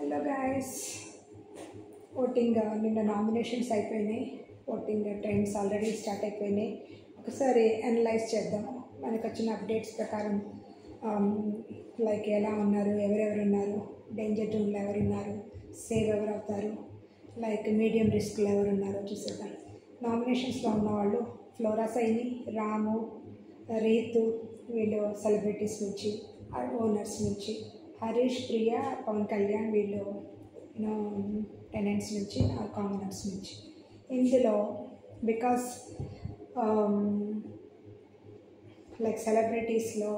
Hello guys, voting నిన్న nominations అయిపోయినాయి. Voting trends already start అయిపోయినాయి. ఒకసారి అనలైజ్ చేద్దాం. మనకు వచ్చిన అప్డేట్స్ ప్రకారం లైక్ ఎలా ఉన్నారు, ఎవరెవరు ఉన్నారు, డేంజర్ జోన్లో ఎవరున్నారు, సేవ్ ఎవరు అవుతారు, లైక్ మీడియం రిస్క్లో ఎవరు ఉన్నారో చూసేద్దాం. నామినేషన్స్లో ఉన్నవాళ్ళు ఫ్లోరా సైని, రాము, రీతు, వీళ్ళు సెలబ్రిటీస్ నుంచి, ఓనర్స్ నుంచి, హరీష్, ప్రియా, పవన్ కళ్యాణ్ వీళ్ళు టెనెంట్స్ నుంచి, కామనర్స్ నుంచి. ఇందులో బికాస్ లైక్ సెలబ్రిటీస్లో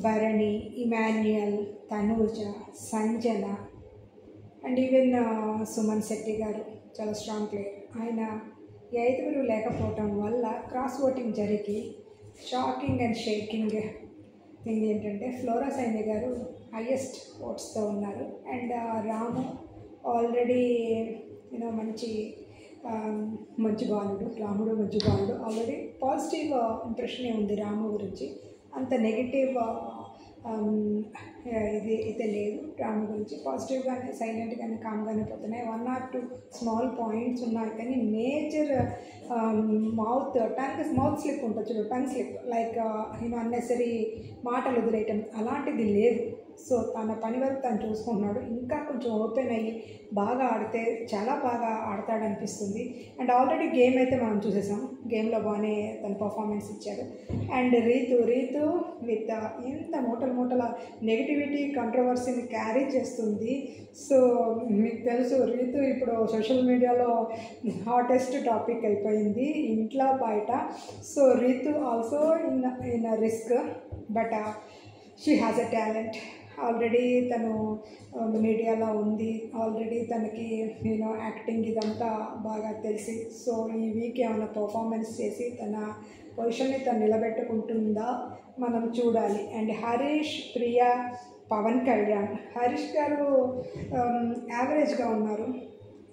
భరణి, ఇమాన్యుయల్, తనూజ, సంజన అండ్ ఈవెన్ సుమన్ శెట్టి గారు చాలా స్ట్రాంగ్ ప్లేయర్. ఆయన ఐదుగురు లేకపోవటం వల్ల క్రాస్ ఓటింగ్ జరిగి షాకింగ్ అండ్ షేకింగ్ థింగ్ ఏంటంటే ఫ్లోరా సైని గారు హైయెస్ట్ ఓట్స్తో ఉన్నారు. అండ్ రాము ఆల్రెడీ మంచి బాలుడు, రాముడు మంచి బాలుడు, ఆల్రెడీ పాజిటివ్ ఇంప్రెషనే ఉంది రాము గురించి. అంత నెగిటివ్ ఇది అయితే లేదు. రాము గురించి పాజిటివ్గానే, సైలెంట్గానే, కామ్గానే పోతున్నాయి. 1 or 2 స్మాల్ పాయింట్స్ ఉన్నాయి, కానీ మేజర్ మౌత్ స్లిప్ ఉంటుంది చూడు, టంగ్ స్లిప్, లైక్ అన్నెసరీ మాటలు వదిలేయటం అలాంటిది లేదు. సో తన పని వరకు తను చూసుకుంటున్నాడు. ఇంకా కొంచెం ఓపెన్ అయ్యి బాగా ఆడితే చాలా బాగా ఆడతాడనిపిస్తుంది. అండ్ ఆల్రెడీ గేమ్ అయితే మనం చూసేసాం, గేమ్లో బాగానే తన పర్ఫార్మెన్స్ ఇచ్చాడు. అండ్ రీతు విత్ ఎంత మూటల నెగిటివిటీ, కంట్రవర్సీని క్యారీ చేస్తుంది. సో మీకు తెలుసు, రీతు ఇప్పుడు సోషల్ మీడియాలో హాటెస్ట్ టాపిక్ అయిపోయింది, ఇంట్లో బయట. So Ritu also in risk, but she has a talent. Already తను మీడియాలో ఉంది, ఆల్రెడీ తనకి యాక్టింగ్ ఇదంతా బాగా తెలిసి. సో ఈ వీక్ ఏమైనా పర్ఫార్మెన్స్ చేసి తన పొజిషన్ని తను నిలబెట్టుకుంటుందా మనం చూడాలి. అండ్ హరీష్, ప్రియా, పవన్ కళ్యాణ్. హరీష్ గారు యావరేజ్గా ఉన్నారు,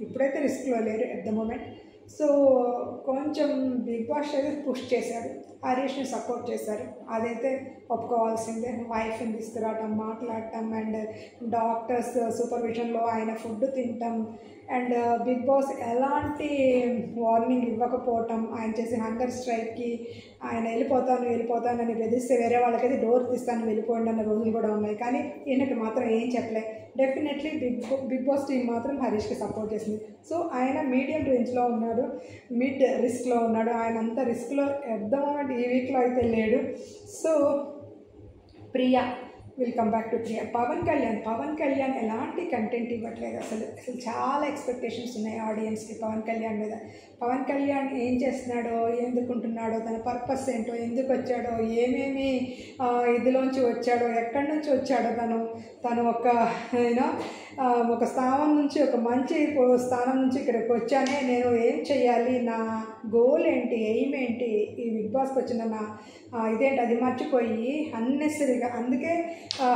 ఇప్పుడైతే రిస్క్లో లేరు ఎట్ ద మూమెంట్. సో కొంచెం బిగ్ బాస్ అయితే పుష్ చేశాడు, హరీష్ని సపోర్ట్ చేశారు, అదైతే ఒప్పుకోవాల్సిందే. వైఫ్ని తీసుకురావటం, మాట్లాడటం, అండ్ డాక్టర్స్ సూపర్విజన్లో ఆయన ఫుడ్ తినటం, అండ్ బిగ్ బాస్ ఎలాంటి వార్నింగ్ ఇవ్వకపోవటం, ఆయన చేసే హంగర్ స్ట్రైక్కి ఆయన వెళ్ళిపోతానని బెదిరిస్తే వేరే వాళ్ళకైతే డోర్ తీస్తాను వెళ్ళిపోండి అన్న రోజులు కూడా ఉన్నాయి. కానీ ఈయనకి మాత్రం ఏం చెప్పలే. డెఫినెట్లీ బిగ్ బాస్ టీం మాత్రం హరీష్కి సపోర్ట్ చేసింది. సో ఆయన మీడియం రేంజ్లో ఉన్నాడు, మిడ్ రిస్క్లో ఉన్నాడు. ఆయన అంత రిస్క్లో ఎద్దామంటే ఈ వీక్లో అయితే లేడు. So Priya, welcome back to Priya. Pawan Kalyan ఎలాంటి కంటెంట్ ఇవ్వట్లేదు. అసలు చాలా ఎక్స్పెక్టేషన్స్ ఉన్నాయి ఆడియన్స్కి పవన్ కళ్యాణ్ మీద. పవన్ కళ్యాణ్ ఏం చేస్తున్నాడో, ఎందుకుంటున్నాడో, తన పర్పస్ ఏంటో, ఎందుకు వచ్చాడో, ఏమేమి ఇదిలోంచి వచ్చాడో, ఎక్కడి నుంచి వచ్చాడో, తను ఒక స్థానం నుంచి, ఒక మంచి స్థానం నుంచి ఇక్కడికి వచ్చానే, నేను ఏం చెయ్యాలి, నా గోల్ ఏంటి, ఎయిమ్ ఏంటి, ఈ బిగ్ బాస్కి వచ్చిన నా ఇదేంటి అది మర్చిపోయి అన్నెసరీగా, అందుకే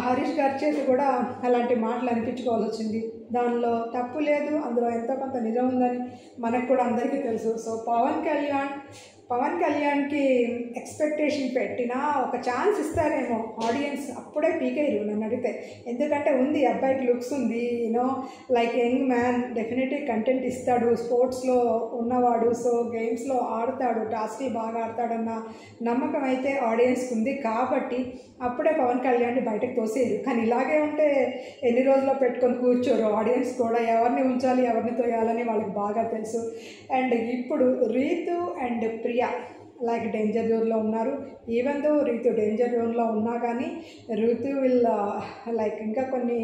హరీష్ గారి చేతి కూడా అలాంటి మాటలు అనిపించుకోవాల్సి వచ్చింది. దానిలో తప్పు లేదు, అందులో ఎంతో కొంత నిజం ఉందని మనకు కూడా అందరికీ తెలుసు. సో పవన్ కళ్యాణ్కి ఎక్స్పెక్టేషన్ పెట్టినా ఒక ఛాన్స్ ఇస్తారేమో ఆడియన్స్, అప్పుడే పీకేరు నన్ను అడిగితే. ఎందుకంటే ఉంది, అబ్బాయికి లుక్స్ ఉంది, like young man, definitely content ఇస్తాడు, స్పోర్ట్స్లో ఉన్నవాడు, సో గేమ్స్లో ఆడతాడు, టాస్క్లు బాగా ఆడతాడన్న నమ్మకం అయితే ఆడియన్స్కి ఉంది. కాబట్టి అప్పుడే పవన్ కళ్యాణ్ని బయటకు తోసేయరు. కానీ ఇలాగే ఉంటే ఎన్ని రోజుల్లో పెట్టుకొని కూర్చోరు ఆడియన్స్ కూడా. ఎవరిని ఉంచాలి, ఎవరిని తోయాలని వాళ్ళకి బాగా తెలుసు. అండ్ ఇప్పుడు Ritu and Priya like danger జోన్లో ఉన్నారు. ఈవెన్ దో రీతు డేంజర్ జోన్లో ఉన్నా కానీ రీతు లైక్ ఇంకా కొన్ని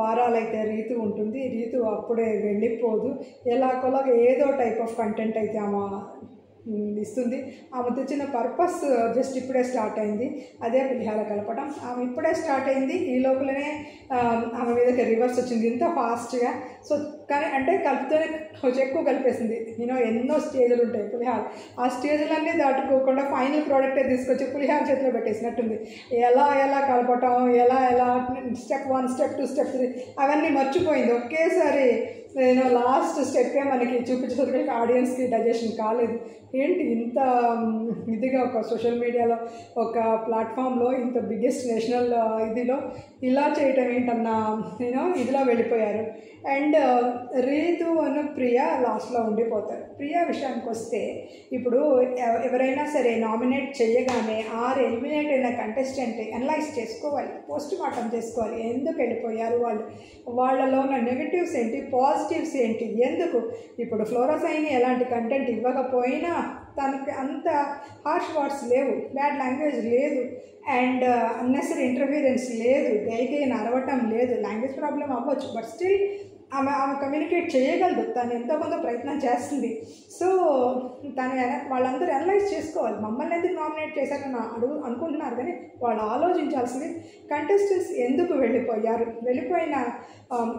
వారాలైతే రీతు ఉంటుంది. రీతు అప్పుడే వెళ్ళిపోదు, ఎలాగోలాగా ఏదో టైప్ ఆఫ్ కంటెంట్ అయితే ఆమె ఇస్తుంది. ఆమె తెచ్చిన పర్పస్ జస్ట్ ఇప్పుడే స్టార్ట్ అయింది, అదే పులిహార కలపడం. ఆమె ఇప్పుడే స్టార్ట్ అయింది, ఈ లోపలనే ఆమె మీదకి రివర్స్ వచ్చింది ఇంత ఫాస్ట్గా. సో కానీ అంటే కలుపుతూనే కొంచెం ఎక్కువ కలిపేసింది. ఎన్నో స్టేజ్లు ఉంటాయి పులిహార, ఆ స్టేజ్లన్నీ దాటుకోకుండా ఫైనల్ ప్రోడక్టే తీసుకొచ్చి పులిహార చేతిలో పెట్టేసినట్టుంది. ఎలా కలపటం, ఎలా స్టెప్ 1, స్టెప్ 2, స్టెప్ 3 అవన్నీ మర్చిపోయింది. ఒకేసారి నేను లాస్ట్ స్టెప్పే మనకి చూపించేసరికి ఆడియన్స్కి డైజెషన్ కాలేదు. ఏంటి ఇంత ఇదిగా ఒక సోషల్ మీడియాలో ఒక ప్లాట్ఫామ్లో ఇంత బిగ్గెస్ట్ నేషనల్ ఇదిలో ఇలా చేయటం ఏంటన్న ఇదిలో వెళ్ళిపోయారు. అండ్ రీతు అను ప్రియా లాస్ట్లో ఉండిపోతారు. ప్రియా విషయానికి వస్తే ఇప్పుడు ఎవరైనా సరే నామినేట్ చేయగానే ఆరు ఎలిమినేట్ అయిన కంటెస్టెంట్ అనలైజ్ చేసుకోవాలి, పోస్ట్ మార్టం చేసుకోవాలి. ఎందుకు వెళ్ళిపోయారు వాళ్ళు, వాళ్ళలో ఉన్న నెగటివ్స్ ఏంటి, పాజిటివ్స్ ఏంటి, ఎందుకు. ఇప్పుడు ఫ్లోరా సైని ఎలాంటి కంటెంట్ ఇవ్వకపోయినా తనకి అంత హార్ష్ వర్డ్స్ లేవు, బ్యాడ్ లాంగ్వేజ్ లేదు, అండ్ అన్నెసరీ ఇంటర్ఫీరెన్స్ లేదు, గైకేని అరవటం లేదు. లాంగ్వేజ్ ప్రాబ్లం అవ్వచ్చు, బట్ స్టిల్ ఆమె కమ్యూనికేట్ చేయగలదు, తను ఎంతో కొంత ప్రయత్నం చేస్తుంది. సో తను వాళ్ళందరూ అనలైజ్ చేసుకోవాలి. మమ్మల్ని ఎందుకు నామినేట్ చేశారని అనుకుంటున్నారు, కానీ వాళ్ళు ఆలోచించాల్సింది కంటెస్టెంట్స్ ఎందుకు వెళ్ళిపోయిన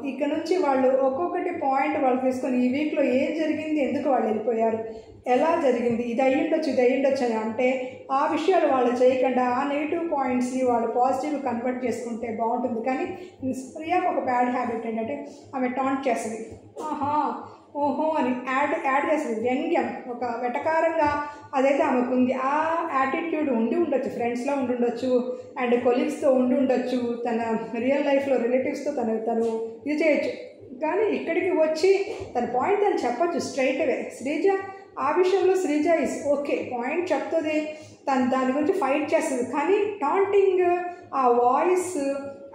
ఇక్కడ నుంచి వాళ్ళు ఒక్కొక్కటి పాయింట్ వాళ్ళు తీసుకొని ఈ వీక్లో ఏం జరిగింది, ఎందుకు వాళ్ళు వెళ్ళిపోయారు, ఎలా జరిగింది, ఇది అయ్యుండొచ్చు అని అంటే ఆ విషయాలు వాళ్ళు చేయకుండా ఆ నెగిటివ్ పాయింట్స్ని వాళ్ళు పాజిటివ్ కన్వర్ట్ చేసుకుంటే బాగుంటుంది. కానీ ప్రియాకు ఒక బ్యాడ్ హ్యాబిట్ ఏంటంటే ఆమె టాంట్ చేస్తుంది, ఓహో అని యాడ్ చేస్తుంది, వ్యంగ్యం, ఒక వెటకారంగా అదైతే ఆమెకు ఉంది. ఆ యాటిట్యూడ్ ఉండొచ్చు, ఫ్రెండ్స్లో ఉండొచ్చు, అండ్ కొలీగ్స్తో ఉండొచ్చు, తన రియల్ లైఫ్లో రిలేటివ్స్తో తను ఇది చేయొచ్చు. కానీ ఇక్కడికి వచ్చి తన పాయింట్ తను చెప్పచ్చు స్ట్రైట్ అవే. శ్రీజ ఆ విషయంలో శ్రీజ ఇస్ ఓకే, పాయింట్ చెప్తుంది, తను దాని గురించి ఫైట్ చేస్తుంది. కానీ టాంటింగ్, ఆ వాయిస్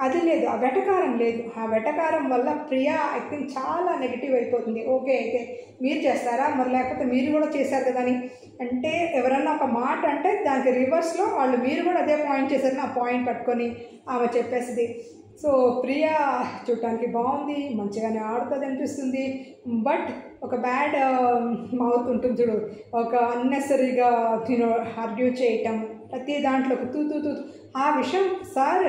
అది లేదు, ఆ వెటకారం లేదు. ఆ వెటకారం వల్ల ప్రియా ఐ థింక్ చాలా నెగిటివ్ అయిపోతుంది. ఓకే అయితే మీరు చేస్తారా, మరి లేకపోతే మీరు కూడా చేశారు కదా అని అంటే ఎవరన్నా ఒక మాట అంటే దానికి రివర్స్లో వాళ్ళు మీరు కూడా అదే పాయింట్ చేశారని ఆ పాయింట్ పట్టుకొని ఆమె చెప్పేసింది. సో ప్రియా చూడటానికి బాగుంది, మంచిగానే ఆడుతుంది అనిపిస్తుంది. బట్ ఒక బ్యాడ్ మౌత్ ఉంటుంది చూడు, ఒక అన్నెసరీగా ఆర్గ్యూ చేయటం, ప్రతి దాంట్లో తూ ఆ విషయం సార్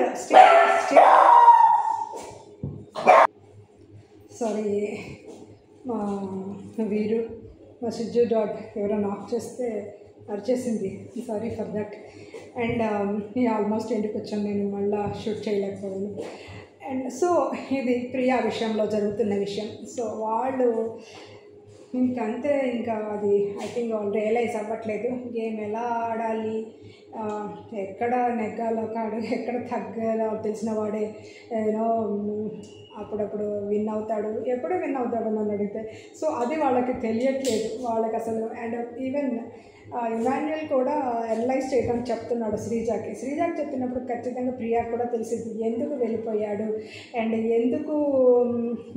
సారీ మా సిజ్జు డాగ్ ఎవరో నాక్ చేస్తే అరిచేసింది, sorry for that. And almost ఇంటికి వచ్చాను, నేను మళ్ళీ షూట్ చేయలేకపోయాను. అండ్ సో ఇది ప్రియా విషయంలో జరుగుతున్న విషయం. సో వాళ్ళు ఇంకంతే, ఇంకా అది ఐ థింక్ వాళ్ళు రియలైజ్ అవ్వట్లేదు గేమ్ ఎలా ఆడాలి, ఎక్కడ నెగ్గాలో కాడు, ఎక్కడ తగ్గాలో తెలిసిన వాడే అప్పుడప్పుడు విన్ అవుతాడు, ఎప్పుడూ విన్ అవుతాడు నన్ను అడిగితే. సో అది వాళ్ళకి తెలియట్లేదు, వాళ్ళకి అసలు. అండ్ ఈవెన్ ఇమాన్యుయల్ కూడా అనలైజ్ చేయడం చెప్తున్నాడు శ్రీజాకి చెప్తున్నప్పుడు ఖచ్చితంగా ప్రియాకి కూడా తెలిసింది ఎందుకు వెళ్ళిపోయాడు, అండ్ ఎందుకు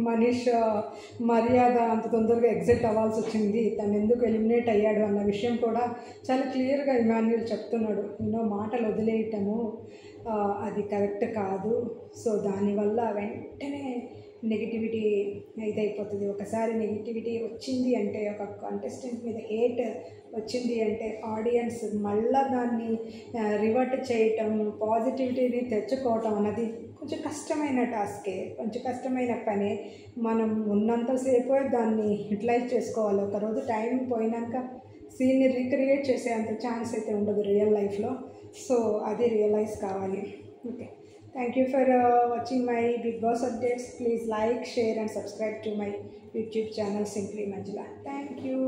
మనీష్ మర్యాద అంత తొందరగా ఎగ్జిట్ అవ్వాల్సి వచ్చింది, తను ఎందుకు ఎలిమినేట్ అయ్యాడు అన్న విషయం కూడా చాలా క్లియర్గా ఇమాన్యుయల్ చెప్తున్నాడు. మాటలు వదిలేయటము అది కరెక్ట్ కాదు. సో దానివల్ల వెంటనే నెగిటివిటీ ఇదైపోతుంది. ఒకసారి నెగిటివిటీ వచ్చింది అంటే, ఒక కంటెస్టెంట్ మీద హేట్ వచ్చింది అంటే ఆడియన్స్ మళ్ళీ దాన్ని రివర్ట్ చేయటం, పాజిటివిటీని తెచ్చుకోవటం అన్నది కొంచెం కష్టమైన టాస్కే, కొంచెం కష్టమైన పనే. మనం ఉన్నంతసేపు దాన్ని యూటిలైజ్ చేసుకోవాలి. ఒకరోజు టైం పోయినాక సీన్ని రీక్రియేట్ చేసే అంత ఛాన్స్ అయితే ఉండదు రియల్ లైఫ్లో. సో అది రియలైజ్ కావాలి. Okay, thank you for watching my Bigg Boss updates. Please like, share and subscribe to my YouTube channel Simply Manjula. Thank you.